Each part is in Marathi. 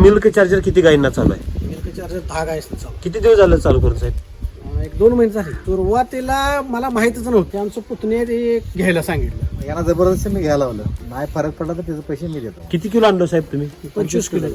मिल्क चार्जर किती गायींना चालू आहे? मिल्क चार्जर 10 गाय चालू. किती दिवस झाले चालू करून साहेब? 1-2 महिने झाले. सुरुवातीला मला माहितच नव्हतं. आमचं पुतणे ते घ्यायला सांगितलं. यांना जबरदस्ती मी घ्यायला लावलं. नाही फरक पडला तर त्याचे पैसे मी देतो. किती किलो आणलो साहेब तुम्ही? 25 किलो.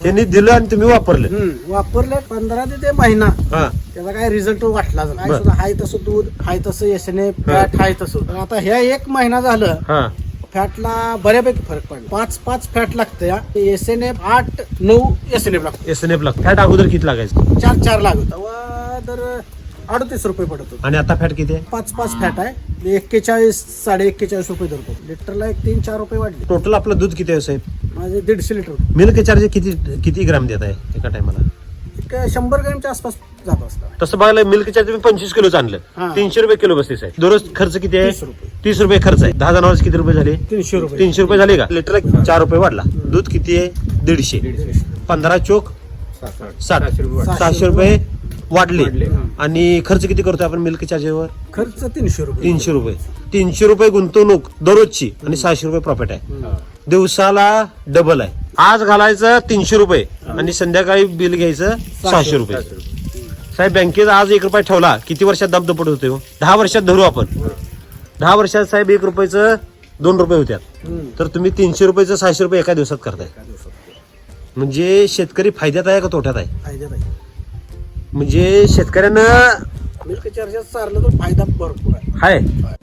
त्यांनी दिलं आणि तुम्ही वापरलं. वापरलं 15 ते महिना. हा त्याचा काय रिझल्ट वाटला बरं. काय सुद्धा हाय तसं दूध हाय तसं एसने फॅट हाय तसं. तर आता ह्या 1 महिना झालं हा फॅटला बऱ्यापैकी फरक पडला. 5 फॅट लागतं या एसएनएफ 8-9 एसएनएफ लागतं. एसएनएफ ला फॅट अगोदर किती लागायचं 4 लागत तेव्हा तर 38 रुपये पडत होतं. आणि आता फॅट किती आहे? 5 फॅट आहे 41 41.5 रुपये धरतो. लिटरला 3-4 रुपये वाढले. टोटल आपलं दूध किती आहे साहेब? माझे 150 लिटर होतं. मिल्क चार्जर किती ग्राम देत आहे एका टायमाला? एक 100 ग्रॅमच्या आसपास जात असतात. तसं बघायला मिल्क चार्जर मी 25 किलोच आणलं. हा. 300 रुपये किलो बसते साहेब. दररोज खर्च किती आहे? 30 रुपये. 30 रुपये खर्च आहे. 10 जणांवर किती रुपये झाले? 300 रुपये. 300 रुपये झाले का? लिटरला 4 रुपये वाढला. दूध किती आहे? 150. 15 चोक 60. 600 रुपये वाढले. आणि खर्च किती करतोय आपण मिल्क चार्जरवर? खर्च 300 रुपये. 300 रुपये. 300 रुपये गुंतवणूक दररोजची आणि 600 रुपये प्रॉफिट आहे. दिवसाला डबल आहे. आज घालायचं 300 रुपये आणि संध्याकाळी बिल घ्यायचं 600 रुपये. साहेब बँकेत आज 1 रुपया ठेवला किती वर्षात दबदपट होते हो? 10 वर्षात धरू आपण. 10 वर्षात साहेब 1 रुपयाचं 2 रुपये होत्यात. तर तुम्ही 300 रुपयाचं 600 रुपये एका दिवसात करताय. म्हणजे शेतकरी फायद्यात आहे का तोट्यात आहे? फायद्यात आहे. म्हणजे शेतकऱ्यांना मिल्क चार्जर चाललं तर फायदा भरपूर आहे. आहे